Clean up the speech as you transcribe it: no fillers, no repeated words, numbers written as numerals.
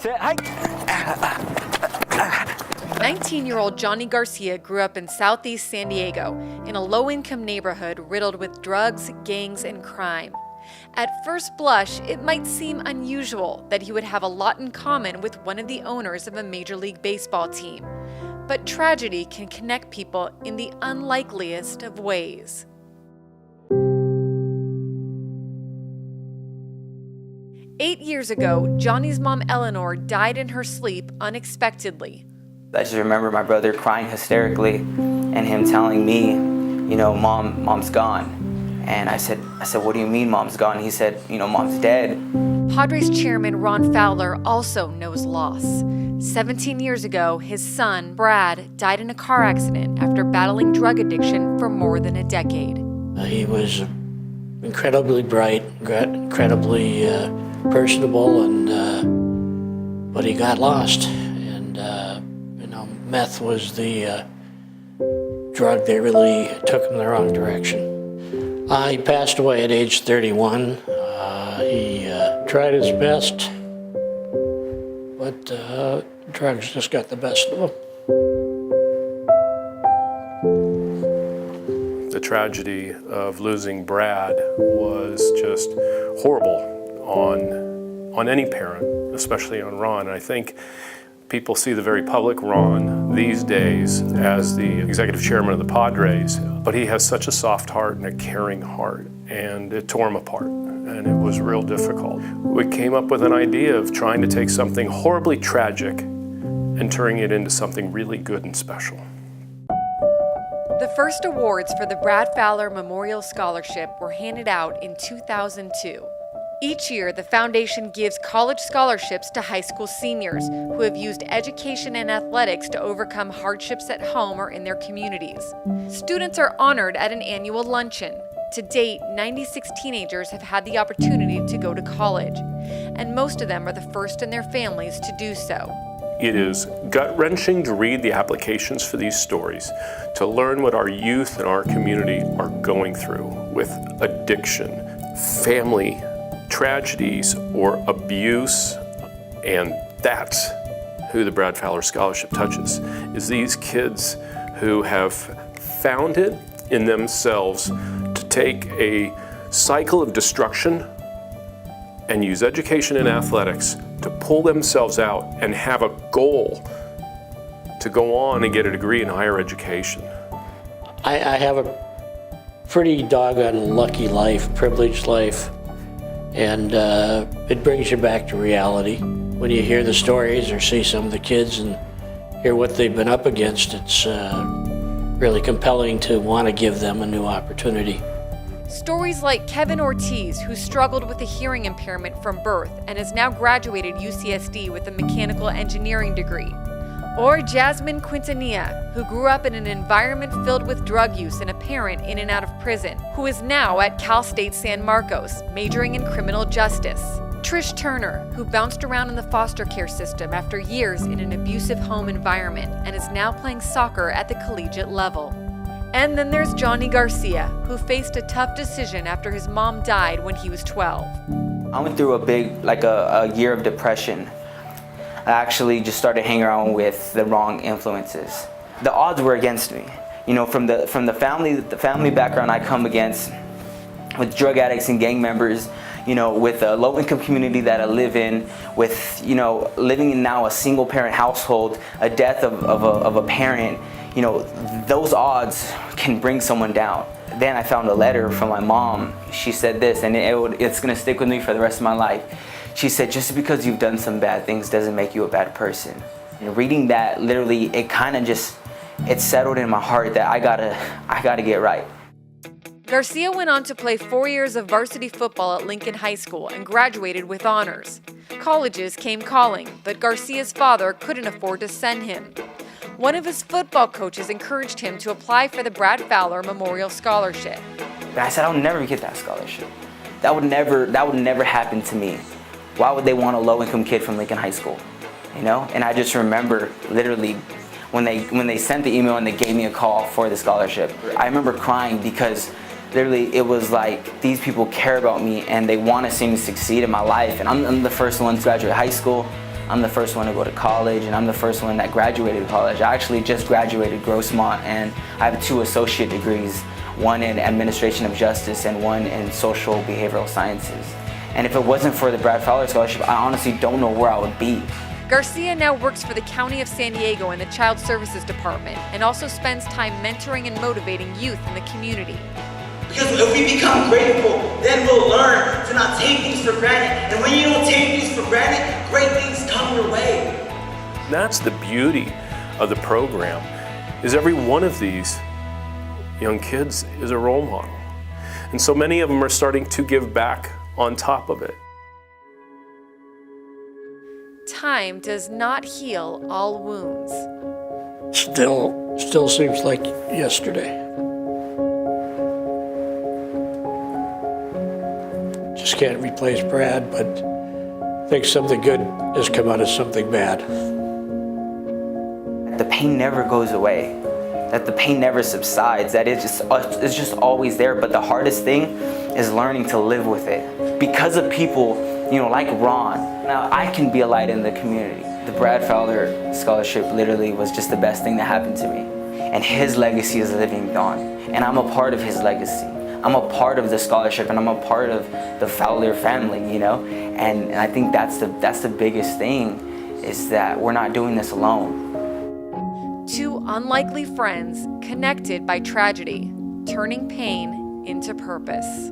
Sit, hike. 19-year-old Johnny Garcia grew up in southeast San Diego in a low-income neighborhood riddled with drugs, gangs, and crime. At first blush, it might seem unusual that he would have a lot in common with one of the owners of a Major League Baseball team. But tragedy can connect people in the unlikeliest of ways. Eight years ago, Johnny's mom Eleanor died in her sleep unexpectedly. I just remember my brother crying hysterically and him telling me, mom's gone. And I said, what do you mean mom's gone? He said, mom's dead. Padres chairman Ron Fowler also knows loss. 17 years ago, his son, Brad, died in a car accident after battling drug addiction for more than a decade. He was incredibly bright, incredibly personable, but he got lost. And, meth was the drug that really took him the wrong direction. He passed away at age 31. He tried his best, but drugs just got the best of him. The tragedy of losing Brad was just horrible on any parent, especially on Ron. And I think people see the very public Ron these days as the executive chairman of the Padres, but he has such a soft heart and a caring heart, and it tore him apart, and it was real difficult. We came up with an idea of trying to take something horribly tragic and turning it into something really good and special. The first awards for the Brad Fowler Memorial Scholarship were handed out in 2002. Each year, the foundation gives college scholarships to high school seniors who have used education and athletics to overcome hardships at home or in their communities. Students are honored at an annual luncheon. To date, 96 teenagers have had the opportunity to go to college, and most of them are the first in their families to do so. It is gut-wrenching to read the applications for these stories, to learn what our youth and our community are going through with addiction, family tragedies, or abuse, and that's who the Brad Fowler Scholarship touches, is these kids who have found it in themselves to take a cycle of destruction and use education and athletics to pull themselves out and have a goal to go on and get a degree in higher education. I have a pretty doggone lucky life, privileged life. And it brings you back to reality. When you hear the stories or see some of the kids and hear what they've been up against, it's really compelling to want to give them a new opportunity. Stories like Kevin Ortiz, who struggled with a hearing impairment from birth and has now graduated UCSD with a mechanical engineering degree. Or Jasmine Quintanilla, who grew up in an environment filled with drug use and a parent in and out of prison, who is now at Cal State San Marcos, majoring in criminal justice. Trish Turner, who bounced around in the foster care system after years in an abusive home environment and is now playing soccer at the collegiate level. And then there's Johnny Garcia, who faced a tough decision after his mom died when he was 12. I went through a year of depression. I actually just started hanging around with the wrong influences. The odds were against me. From the family background I come against, with drug addicts and gang members, with a low-income community that I live in, with living in now a single-parent household, a death of a parent, those odds can bring someone down. Then I found a letter from my mom. She said this, and it's gonna stick with me for the rest of my life. She said, just because you've done some bad things doesn't make you a bad person. And reading that, literally, it settled in my heart that I gotta get right. Garcia went on to play 4 years of varsity football at Lincoln High School and graduated with honors. Colleges came calling, but Garcia's father couldn't afford to send him. One of his football coaches encouraged him to apply for the Brad Fowler Memorial Scholarship. But I said, I'll never get that scholarship. That would never happen to me. Why would they want a low-income kid from Lincoln High School? And I just remember literally when they sent the email and they gave me a call for the scholarship. I remember crying because literally it was like these people care about me and they want to see me succeed in my life. And I'm the first one to graduate high school. I'm the first one to go to college, and I'm the first one that graduated college. I actually just graduated Grossmont, and I have 2 associate degrees, one in administration of justice and one in social behavioral sciences. And if it wasn't for the Brad Fowler Scholarship, I honestly don't know where I would be. Garcia now works for the County of San Diego in the Child Services Department and also spends time mentoring and motivating youth in the community. Because if we become grateful, then we'll learn to not take things for granted. And when you don't take things for granted, great things come your way. That's the beauty of the program, is every one of these young kids is a role model. And so many of them are starting to give back on top of it. Time does not heal all wounds. Still seems like yesterday. Just can't replace Brad, but I think something good has come out of something bad. The pain never goes away, that the pain never subsides, that it's just always there. But the hardest thing is learning to live with it. Because of people, like Ron, now I can be a light in the community. The Brad Fowler Scholarship literally was just the best thing that happened to me. And his legacy is living on. And I'm a part of his legacy. I'm a part of the scholarship, and I'm a part of the Fowler family, And I think that's the biggest thing, is that we're not doing this alone. 2 unlikely friends connected by tragedy, turning pain into purpose.